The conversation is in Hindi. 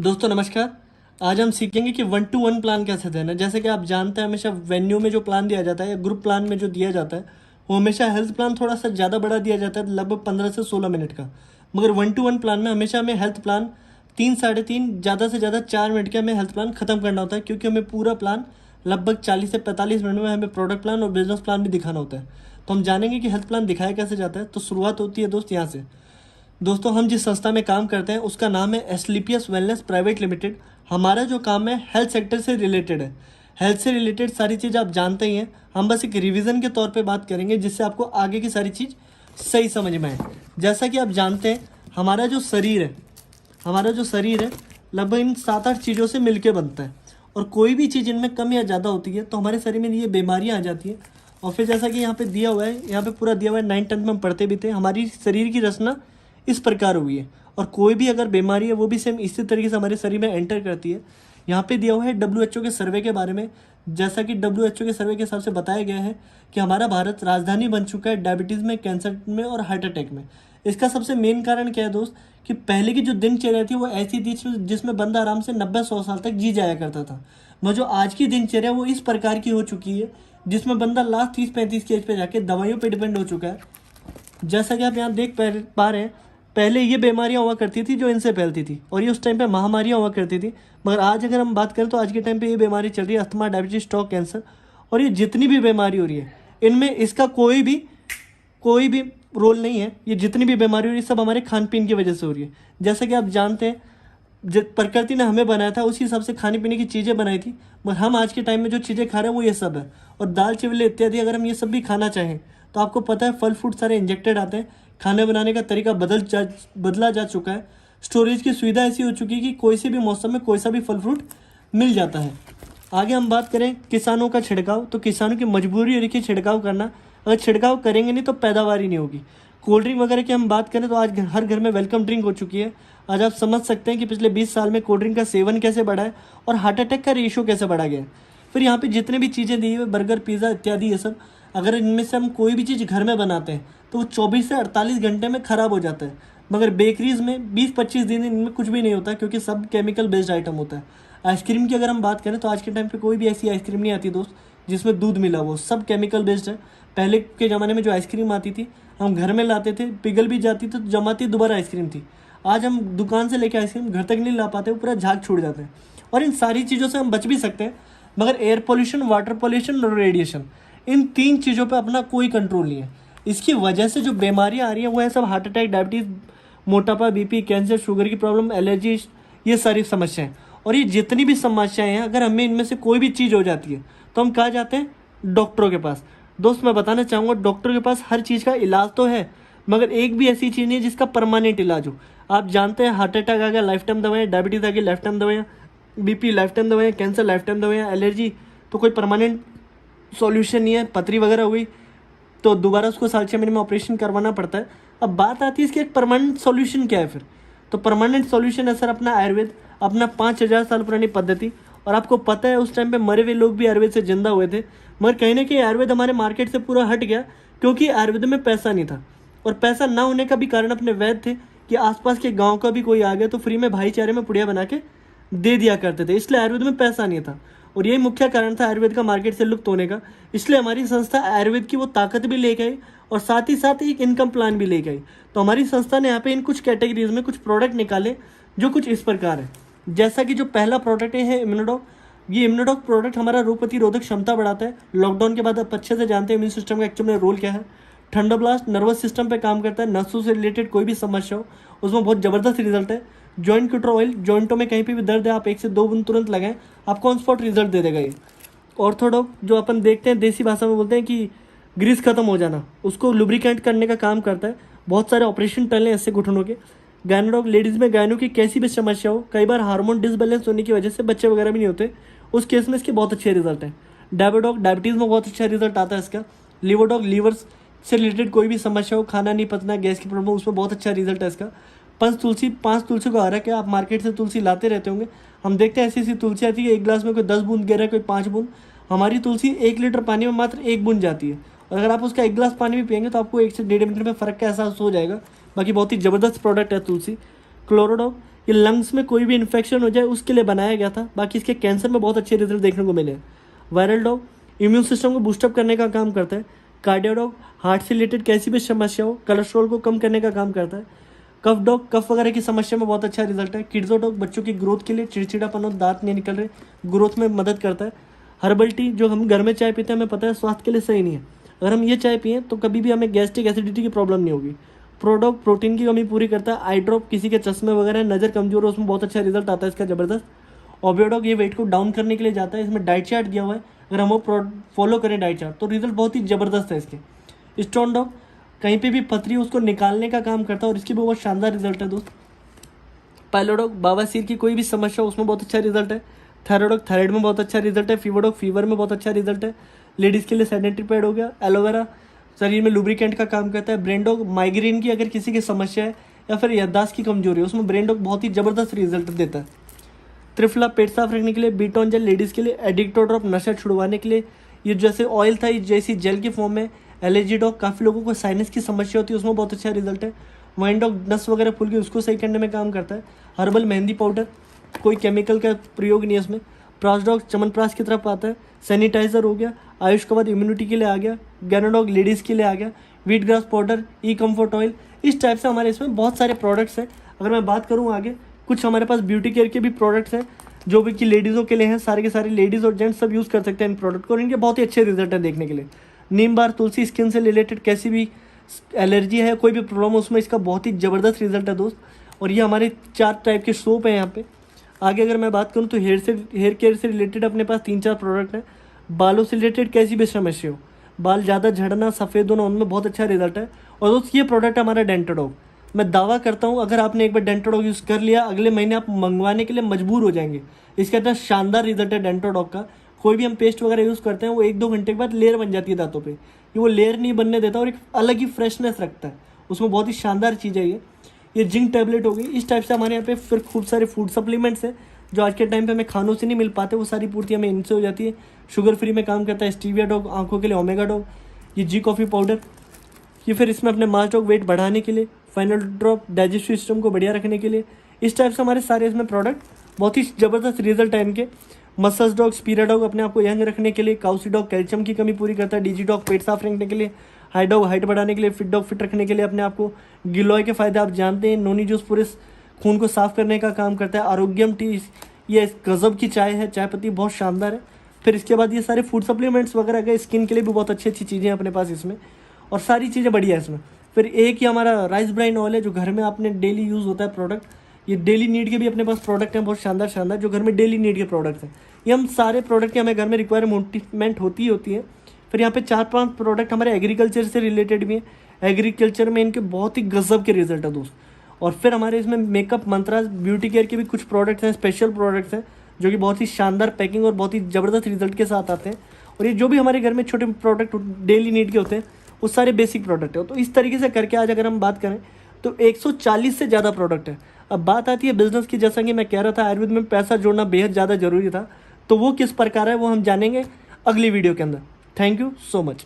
दोस्तों नमस्कार। आज हम सीखेंगे कि 1-to-1 प्लान कैसे देना है। जैसे कि आप जानते हैं हमेशा वेन्यू में जो प्लान दिया जाता है या ग्रुप प्लान में जो दिया जाता है वो हमेशा हेल्थ प्लान थोड़ा सा ज़्यादा बड़ा दिया जाता है, लगभग 15 से 16 मिनट का। मगर 1-to-1 प्लान में हमेशा हमें हेल्थ प्लान 3 साढ़े 3 ज़्यादा से ज़्यादा 4 मिनट के हमें हेल्थ प्लान ख़त्म करना होता है, क्योंकि हमें पूरा प्लान लगभग 40 से 45 मिनट में हमें प्रोडक्ट प्लान और बिजनेस प्लान भी दिखाना होता है। तो हम जानेंगे कि हेल्थ प्लान दिखाया कैसे जाता है। तो शुरुआत होती है दोस्त यहाँ से। दोस्तों हम जिस संस्था में काम करते हैं उसका नाम है एस्क्लेपियस वेलनेस प्राइवेट लिमिटेड। हमारा जो काम है हेल्थ सेक्टर से रिलेटेड है। हेल्थ से रिलेटेड सारी चीज़ आप जानते ही हैं। हम बस एक रिवीजन के तौर पे बात करेंगे जिससे आपको आगे की सारी चीज़ सही समझ में आए। जैसा कि आप जानते हैं हमारा जो शरीर है लगभग इन 7-8 चीज़ों से मिलके बनता है, और कोई भी चीज़ इनमें कम या ज़्यादा होती है तो हमारे शरीर में ये बीमारियाँ आ जाती हैं। और फिर जैसा कि यहाँ पे दिया हुआ है, यहाँ पे पूरा दिया हुआ है, 9th 10th में हम पढ़ते भी थे, हमारी शरीर की रचना इस प्रकार हुई है। और कोई भी अगर बीमारी है वो भी सेम इसी तरीके से हमारे शरीर में एंटर करती है। यहाँ पे दिया हुआ है WHO के सर्वे के बारे में। जैसा कि WHO के सर्वे के हिसाब से बताया गया है कि हमारा भारत राजधानी बन चुका है डायबिटीज़ में, कैंसर में और हार्ट अटैक में। इसका सबसे मेन कारण क्या है दोस्त, कि पहले की जो दिनचर्या थी वो ऐसी थी जिसमें बंदा आराम से 90-100 साल तक जी जाया करता था। मगर जो आज की दिनचर्या वो इस प्रकार की हो चुकी है जिसमें बंदा लास्ट 30-35 की एज पे जाके दवाइयों पे डिपेंड हो चुका है। जैसा कि आप यहाँ देख पा रहे हैं, पहले ये बीमारियाँ हुआ करती थी जो इनसे फैलती थी, और ये उस टाइम पे महामारियाँ हुआ करती थी। मगर आज अगर हम बात करें तो आज के टाइम पे ये बीमारी चल रही है अस्थमा, डायबिटीज, स्ट्रोक, कैंसर, और ये जितनी भी बीमारी हो रही है इनमें इसका कोई भी रोल नहीं है। ये जितनी भी बीमारी हो रही है सब हमारे खान पीन की वजह से हो रही है। जैसा कि आप जानते हैं प्रकृति ने हमें बनाया था उसी हिसाब से खाने पीने की चीज़ें बनाई थी, मगर हम आज के टाइम में जो चीज़ें खा रहे हैं वो ये सब है। और दाल चावल इत्यादि अगर हम ये सब भी खाना चाहें तो आपको पता है फल फ्रूट सारे इंजेक्टेड आते हैं। खाने बनाने का तरीका बदला जा चुका है। स्टोरेज की सुविधा ऐसी हो चुकी है कि कोई से भी मौसम में कोई सा भी फल फ्रूट मिल जाता है। आगे हम बात करें किसानों का छिड़काव, तो किसानों की मजबूरी हो रही है छिड़काव करना। अगर छिड़काव करेंगे नहीं तो पैदावार ही नहीं होगी। कोल्ड ड्रिंक वगैरह की हम बात करें तो आज हर घर में वेलकम ड्रिंक हो चुकी है। आज आप समझ सकते हैं कि पिछले 20 साल में कोल्ड ड्रिंक का सेवन कैसे बढ़ा है और हार्ट अटैक का रेशियो कैसे बढ़ा गया है। फिर यहाँ पे जितने भी चीज़ें दी हुई बर्गर, पिज़्ज़ा इत्यादि ये सब, अगर इनमें से हम कोई भी चीज़ घर में बनाते हैं तो वो 24 से 48 घंटे में ख़राब हो जाता है। मगर बेकरीज़ में 20-25 दिन इनमें कुछ भी नहीं होता, क्योंकि सब केमिकल बेस्ड आइटम होता है। आइसक्रीम की अगर हम बात करें तो आज के टाइम पे कोई भी ऐसी आइसक्रीम नहीं आती दोस्त जिसमें दूध मिला हो, सब केमिकल बेस्ड है। पहले के ज़माने में जो आइसक्रीम आती थी हम घर में लाते थे, पिघल भी जाती तो जमाती दोबारा आइसक्रीम थी। आज हम दुकान से लेके आइसक्रीम घर तक नहीं ला पाते, वो पूरा झाग छूट जाता है। और इन सारी चीज़ों से हम बच भी सकते हैं, मगर एयर पोल्यूशन, वाटर पोल्यूशन और रेडिएशन, इन 3 चीज़ों पे अपना कोई कंट्रोल नहीं है। इसकी वजह से जो बीमारियाँ आ रही हैं वो है सब हार्ट अटैक, डायबिटीज़, मोटापा, बीपी, कैंसर, शुगर की प्रॉब्लम, एलर्जी, ये सारी समस्याएं। और ये जितनी भी समस्याएं हैं अगर हमें इनमें से कोई भी चीज़ हो जाती है तो हम कहाँ जाते हैं? डॉक्टरों के पास। दोस्त मैं बताना चाहूँगा डॉक्टर के पास हर चीज़ का इलाज तो है, मगर एक भी ऐसी चीज़ नहीं है जिसका परमानेंट इलाज हो। आप जानते हैं हार्ट अटैक आ गया, लाइफ टाइम दवाएं, डायबिटीज़ आ गई, लाइफ टाइम दवाएं, बीपी लाइफ टाइम दवाएं, कैंसर लाइफ टाइम दवाएं, एलर्जी तो कोई परमानेंट सॉल्यूशन नहीं है। पथरी वगैरह हो गई तो दोबारा उसको 6 महीने में ऑपरेशन करवाना पड़ता है। अब बात आती है इसकी एक परमानेंट सॉल्यूशन क्या है फिर? तो परमानेंट सॉल्यूशन है सर अपना आयुर्वेद, अपना 5000 साल पुरानी पद्धति। और आपको पता है उस टाइम पे मरे हुए लोग भी आयुर्वेद से जिंदा हुए थे, मगर कहीं ना कहीं आयुर्वेद हमारे मार्केट से पूरा हट गया, क्योंकि आयुर्वेद में पैसा नहीं था। और पैसा ना होने का भी कारण अपने वैद्य थे कि आसपास के गांव का भी कोई आ गया तो फ्री में भाईचारे में पुड़िया बना के दे दिया करते थे, इसलिए आयुर्वेद में पैसा नहीं था। और यही मुख्य कारण था आयुर्वेद का मार्केट से लुप्त होने का। इसलिए हमारी संस्था आयुर्वेद की वो ताकत भी लेके आई और साथ ही साथ एक इनकम प्लान भी लेके आई। तो हमारी संस्था ने यहाँ पे इन कुछ कैटेगरीज में कुछ प्रोडक्ट निकाले जो कुछ इस प्रकार है। जैसा कि जो पहला प्रोडक्ट है इम्यूनोडॉक। ये इम्यूनोडॉक प्रोडक्ट हमारा रोग प्रतिरोधक क्षमता बढ़ाता है। लॉकडाउन के बाद आप अच्छे से जानते हैं इम्यून सिस्टम का एक्चुअल में रोल क्या है। ठंडा ब्लास्ट नर्वस सिस्टम पे काम करता है, नसों से रिलेटेड कोई भी समस्या हो उसमें बहुत ज़बरदस्त रिजल्ट है। जॉइंट क्यूटर ऑयल, जॉइंटों में कहीं पे भी दर्द है आप 1 से 2 बूंद तुरंत लगाएं, आपको ऑन स्पॉट रिजल्ट दे देगा ये। ऑर्थोडॉक जो अपन देखते हैं देसी भाषा में बोलते हैं कि ग्रीस खत्म हो जाना, उसको लुब्रिकेंट करने का काम करता है। बहुत सारे ऑपरेशन टल हैं इससे घुटनों के। गायनोडॉक लेडीज़ में गायनों की कैसी भी समस्या हो, कई बार हार्मोन डिसबैलेंस होने की वजह से बच्चे वगैरह भी नहीं होते, उस केस में इसके बहुत अच्छे रिजल्ट हैं। डायबोडॉक डायबिटीज़ में बहुत अच्छा रिजल्ट आता है इसका। लिवोडॉक लीवर से रिलेटेड कोई भी समस्या हो, खाना नहीं पचना, गैस की प्रॉब्लम, उसमें बहुत अच्छा रिजल्ट है इसका। 5 तुलसी को आरक है, आप मार्केट से तुलसी लाते रहते होंगे। हम देखते हैं ऐसी ऐसी तुलसी आती है, एक गिलास में कोई 10 बूंद गिर रहा है, कोई 5 बूंद। हमारी तुलसी 1 लीटर पानी में मात्र 1 बूंद जाती है, और अगर आप उसका 1 गिलास पानी भी पियेंगे तो आपको 1 से 1.5 मिनट में फ़र्क का एहसास हो जाएगा। बाकी बहुत ही ज़बरदस्त प्रोडक्ट है तुलसी। क्लोरोडॉक ये लंग्स में कोई भी इन्फेक्शन हो जाए उसके लिए बनाया गया था। बाकी इसके कैंसर में बहुत अच्छे रिजल्ट देखने को मिले। वायरल डॉग इम्यून सिस्टम को बूस्टअप करने का काम करता है। कार्डियो डॉग हार्ट से रिलेटेड कैसी भी समस्या हो, कोलेस्ट्रॉल को कम करने का काम करता है। कफ डॉग कफ वगैरह की समस्या में बहुत अच्छा रिजल्ट है। किड्सो डॉग बच्चों की ग्रोथ के लिए, चिड़चिड़ापन और दांत नहीं निकल रहे, ग्रोथ में मदद करता है। हर्बल टी जो हम घर में चाय पीते हैं, हमें पता है स्वास्थ्य के लिए सही नहीं है। अगर हम ये चाय पिए तो कभी भी हमें गैस्ट्रिक एसिडिटी की प्रॉब्लम नहीं होगी। प्रोडॉग प्रोटीन की कमी पूरी करता है। आई ड्रॉप किसी के चश्मे वगैरह नज़र कमजोर है उसमें बहुत अच्छा रिजल्ट आता है इसका ज़बरदस्त। ओबियोडॉग ये वेट को डाउन करने के लिए जाता है। इसमें डाइट चार्ट दिया हुआ है, अगर हम वो फॉलो करें डाइट चार्ट तो रिजल्ट बहुत ही ज़बरदस्त है इसके। स्टोन डॉग कहीं पे भी पथरी उसको निकालने का काम करता है और इसकी भी बहुत शानदार रिजल्ट है दोस्त। पाइलोडॉग बवासीर की कोई भी समस्या उसमें बहुत अच्छा रिजल्ट है। थायराइडॉग थायराइड में बहुत अच्छा रिजल्ट है। फीवरडॉग फीवर में बहुत अच्छा रिजल्ट है। लेडीज़ के लिए सैनिटरी पैड हो गया। एलोवेरा शरीर में लुब्रिकेंट का काम करता है। ब्रेन डॉग माइग्रेन की अगर किसी की समस्या है या फिर याददाश्त की कमजोरी है उसमें ब्रेन डॉग बहुत ही ज़बरदस्त रिजल्ट देता है। त्रिफला पेट साफ रखने के लिए। बीटॉन जेल लेडीज़ के लिए। एडिक्टो ड्रॉप नशा छुड़वाने के लिए। ये जैसे ऑयल था ये जैसी जेल के फॉर्म में। एलर्जी डॉग काफ़ी लोगों को साइनस की समस्या होती है उसमें बहुत अच्छा रिजल्ट है। वाइन डॉग नस वगैरह फूल के उसको सही करने में काम करता है। हर्बल मेहंदी पाउडर कोई केमिकल का प्रयोग नहीं है इसमें। प्रास डॉग चमनप्राश की तरफ आता है। सैनिटाइजर हो गया। आयुष के बाद इम्यूनिटी के लिए आ गया। गैनाडॉग लेडीज़ के लिए आ गया। व्हीट ग्रास पाउडर, ई कम्फर्ट ऑयल, इस टाइप से हमारे इसमें बहुत सारे प्रोडक्ट्स हैं। अगर मैं बात करूँ आगे, कुछ हमारे पास ब्यूटी केयर के भी प्रोडक्ट्स हैं जो भी कि लेडीज़ों के लिए हैं। सारे के सारे लेडीज़ और जेंट्स सब यूज़ कर सकते हैं इन प्रोडक्ट को और इनके बहुत ही अच्छे रिजल्ट हैं देखने के लिए। नीम बार तुलसी स्किन से रिलेटेड कैसी भी एलर्जी है, कोई भी प्रॉब्लम है उसमें इसका बहुत ही ज़बरदस्त रिजल्ट है दोस्त। और ये हमारे 4 टाइप के सोप हैं यहाँ पे। आगे अगर मैं बात करूँ तो हेयर केयर से रिलेटेड अपने पास 3-4 प्रोडक्ट हैं। बालों से रिलेटेड कैसी भी समस्या हो, बाल ज़्यादा झड़ना, सफ़ेद होना, उनमें बहुत अच्छा रिजल्ट है। और दोस्त ये प्रोडक्ट हमारा डेंटोडॉग, मैं दावा करता हूँ अगर आपने एक बार डेंटोडॉग यूज़ कर लिया अगले महीने आप मंगवाने के लिए मजबूर हो जाएंगे। इसका इतना शानदार रिजल्ट है डेंटोडॉग का। कोई भी हम पेस्ट वगैरह यूज़ करते हैं वो 1-2 घंटे के बाद लेयर बन जाती है दांतों पे। ये वो लेयर नहीं बनने देता और एक अलग ही फ्रेशनेस रखता है उसमें। बहुत ही शानदार चीज़ है ये जिंक टैबलेट हो गई। इस टाइप से हमारे यहाँ पे फिर खूब सारे फूड सप्लीमेंट्स हैं जो आज के टाइम पे हमें खानों से नहीं मिल पाते, वो सारी पूर्ति हमें इनसे हो जाती है। शुगर फ्री में काम करता है। स्टीविया डॉग आंखों के लिए, ओमेगा डॉग, ये जी कॉफ़ी पाउडर, ये फिर इसमें अपने मास डॉग वेट बढ़ाने के लिए, फाइनल ड्रॉप डाइजेस्टिव सिस्टम को बढ़िया रखने के लिए। इस टाइप से हमारे सारे इसमें प्रोडक्ट बहुत ही ज़बरदस्त रिजल्ट है इनके। मसल्स डॉग, स्पीरा डॉग अपने आप को यंग रखने के लिए। काउसी डॉग कैल्शियम की कमी पूरी करता है। डीजी डॉग पेट साफ रखने के लिए। हाई डॉग हाइट बढ़ाने के लिए। फिट डॉग फिट रखने के लिए अपने आप को। गिलोय के फायदे आप जानते हैं। नोनी जूस पूरे खून को साफ करने का काम करता है। आरोग्यम टी, ये गज़ब की चाय है, चाय पत्ती बहुत शानदार है। फिर इसके बाद ये सारे फूड सप्लीमेंट्स वगैरह गए, स्किन के लिए भी बहुत अच्छी अच्छी चीज़ें हैं अपने पास इसमें और सारी चीज़ें बढ़िया है इसमें। फिर एक ही हमारा राइस ब्राइन ऑयल है जो घर में आपने डेली यूज़ होता है प्रोडक्ट। ये डेली नीड के भी अपने पास प्रोडक्ट हैं बहुत शानदार शानदार जो घर में डेली नीड के प्रोडक्ट्स हैं। ये हम सारे प्रोडक्ट की हमें घर में रिक्वायरमेंट होती है। फिर यहाँ पे 4-5 प्रोडक्ट हमारे एग्रीकल्चर से रिलेटेड भी हैं। एग्रीकल्चर में इनके बहुत ही गजब के रिजल्ट है दोस्त। और फिर हमारे इसमें मेकअप मंत्रास ब्यूटी केयर के भी कुछ प्रोडक्ट्स हैं, स्पेशल प्रोडक्ट्स हैं जो कि बहुत ही शानदार पैकिंग और बहुत ही ज़बरदस्त रिजल्ट के साथ आते हैं। और ये जो भी हमारे घर में छोटे प्रोडक्ट डेली नीड के होते हैं वो सारे बेसिक प्रोडक्ट है। तो इस तरीके से करके आज अगर हम बात करें तो 140 से ज़्यादा प्रोडक्ट है। अब बात आती है बिजनेस की, जैसा कि मैं कह रहा था आयुर्वेद में पैसा जोड़ना बेहद ज़्यादा ज़रूरी था, तो वो किस प्रकार है वो हम जानेंगे अगली वीडियो के अंदर। Thank you so much.